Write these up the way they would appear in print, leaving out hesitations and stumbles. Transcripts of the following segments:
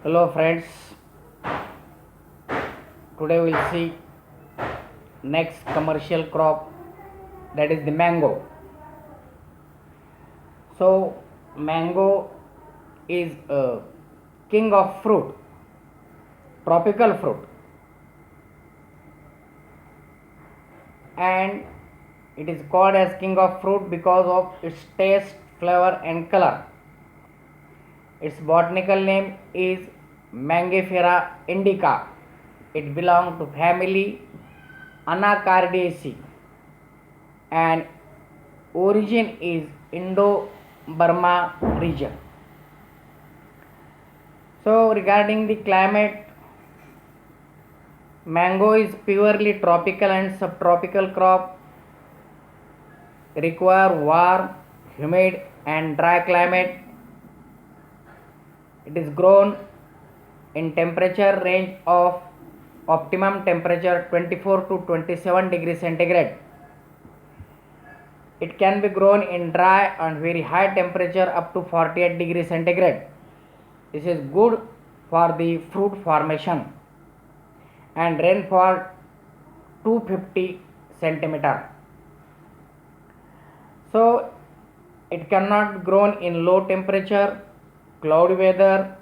Hello friends, today we'll see next commercial crop, that is the mango. So mango is a king of fruit, tropical fruit, and it is called as king of fruit because of its taste, flavor and color. Its botanical name is Mangifera indica. It belongs to family Anacardiaceae and origin is Indo-Burma region. So regarding the climate, mango is purely tropical and subtropical crop, require warm, humid and dry climate. It is grown in temperature range of optimum temperature 24 to 27 degrees centigrade. It can be grown in dry and very high temperature up to 48 degrees centigrade. This is good for the fruit formation and rainfall 250 centimeter. So it cannot be grown in low temperature, cloudy weather,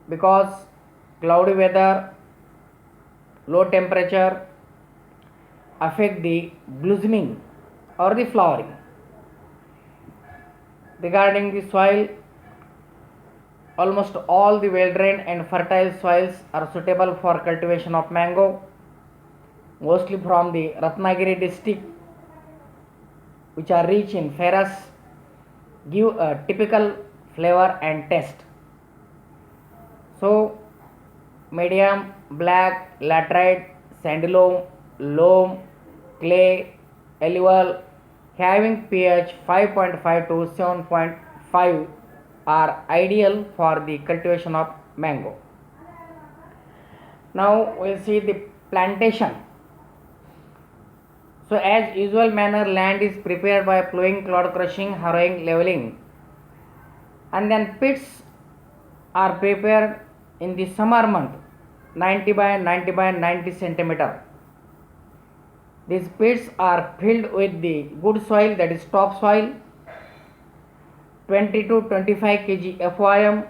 because cloudy weather, low temperature affect the blossoming or the flowering. Regarding the soil, almost all the well drained and fertile soils are suitable for cultivation of mango, mostly from the Ratnagiri district, which are rich in ferrous, give a typical flavor and taste. So medium, black, laterite, sandy loam, clay, alluvial having pH 5.5 to 7.5 are ideal for the cultivation of mango. Now we'll see the plantation. So as usual manner, land is prepared by plowing, clod crushing, harrowing, leveling, and then pits are prepared in the summer month 90 by 90 by 90 centimeter. These pits are filled with the good soil, that is topsoil, 20 to 25 kg FOM,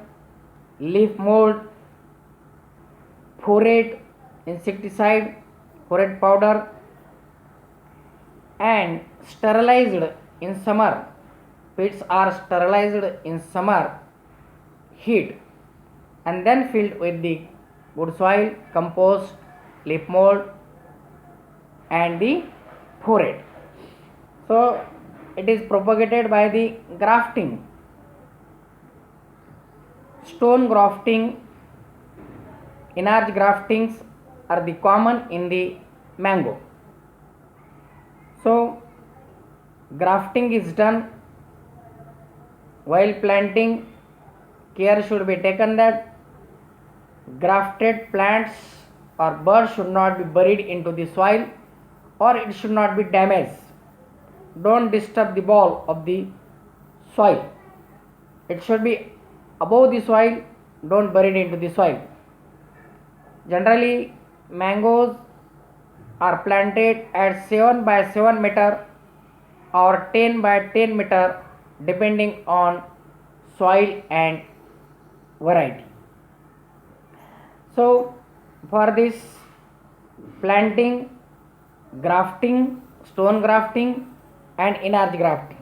leaf mold, phorate, insecticide, phorate powder, and sterilized in summer. Pits are sterilized in summer heat and then filled with the good soil, compost, leaf mold and the phorate. So it is propagated by the grafting. Stone grafting, enlarged graftings are the common in the mango. So grafting is done while planting. Care should be taken that grafted plants or buds should not be buried into the soil or it should not be damaged. Don't disturb the ball of the soil. It should be above the soil, don't bury it into the soil. Generally mangoes are planted at 7 by 7 meter or 10 by 10 meter depending on soil and variety. So for this planting, grafting, stone grafting and enlarged grafting,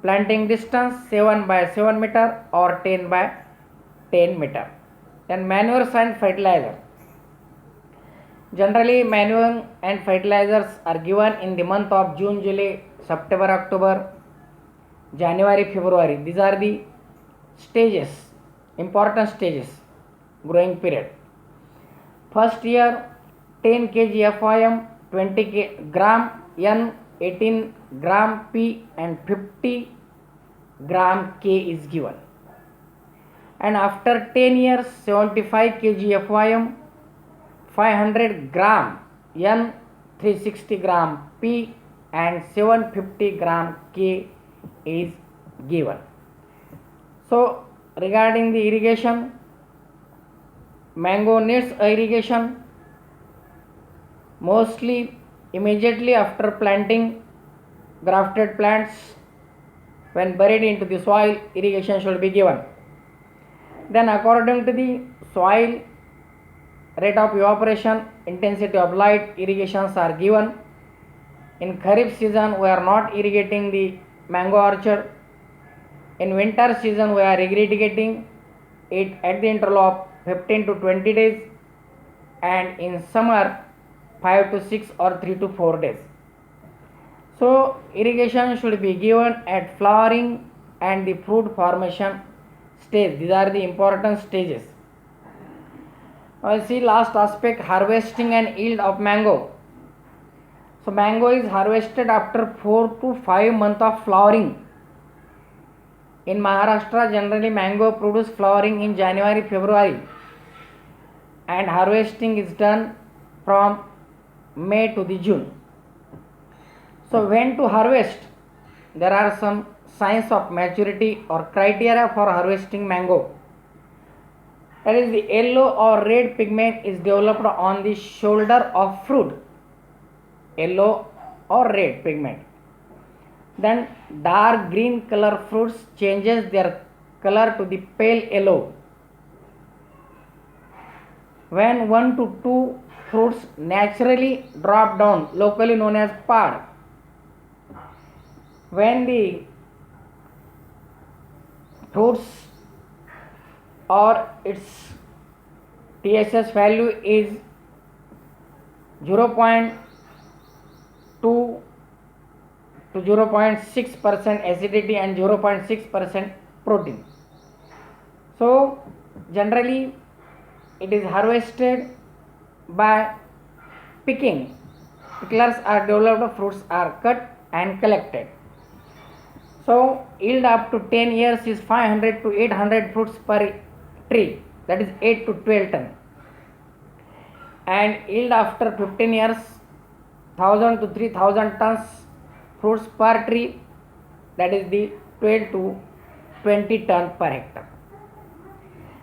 planting distance 7 by 7 meter or 10 by 10 meter. Then manures and fertilizer. Generally manure and fertilizers are given in the month of June, July, September, October, January, February. These are the stages, important stages, growing period. First year 10 kg FOM, 20 gram N, 18 gram P and 50 gram K is given. And after 10 years 75 kg FOM, 500 gram N, 360 gram P and 750 gram K is given. So regarding the irrigation, mango needs irrigation mostly immediately after planting. Grafted plants, when buried into the soil, irrigation should be given. Then according to the soil, rate of evaporation, intensity of light, irrigations are given. In Kharif season, we are not irrigating the mango orchard. In winter season, we are irrigating it at the interval of 15 to 20 days, and in summer 5 to 6 or 3 to 4 days. So irrigation should be given at flowering and the fruit formation stage. These are the important stages. Now see last aspect, harvesting and yield of mango. So mango is harvested after 4 to 5 months of flowering. In Maharashtra, generally mango produce flowering in January, February, and harvesting is done from May to the June. So when to harvest? There are some signs of maturity or criteria for harvesting mango. That is, the yellow or red pigment is developed on the shoulder of fruit. Yellow or red pigment. Then dark green color fruits changes their color to the pale yellow. When 1 to 2 fruits naturally drop down, locally known as pod. When the fruits or its TSS value is 0.2 to 0.6% acidity and 0.6% protein. So generally it is harvested by picking. Picklers are developed, fruits are cut and collected. So yield up to 10 years is 500 to 800 fruits per tree, that is 8 to 12 ton. And yield after 15 years 1000 to 3000 tons fruits per tree, that is the 12 to 20 ton per hectare.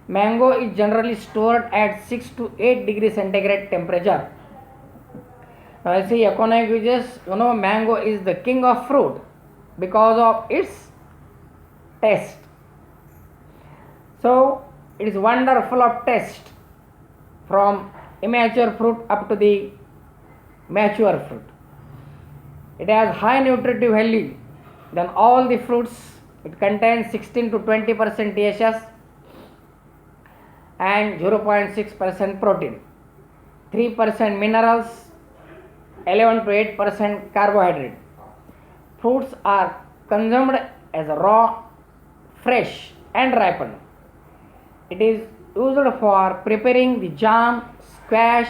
Mango is generally stored at 6 to 8 degrees centigrade temperature. Now I see economic uses, mango is the king of fruit because of its taste. So it is wonderful of taste from immature fruit up to the mature fruit. It has high nutritive value than all the fruits. It contains 16 to 20% TSS and 0.6% protein, 3% minerals, 11 to 8% carbohydrate. Fruits are consumed as raw, fresh and ripened. It is used for preparing the jam, squash,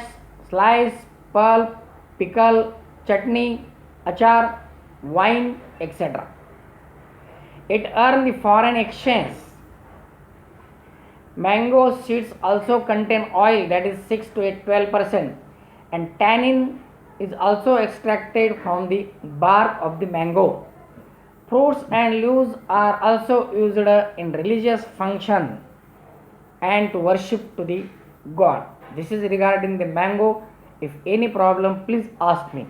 slice, pulp, pickle, chutney, achar, wine, etc. It earns the foreign exchange. Mango seeds also contain oil, that is 6 to 12%, and tannin is also extracted from the bark of the mango. Fruits and leaves are also used in religious function and to worship to the god. This is regarding the mango. If any problem, please ask me.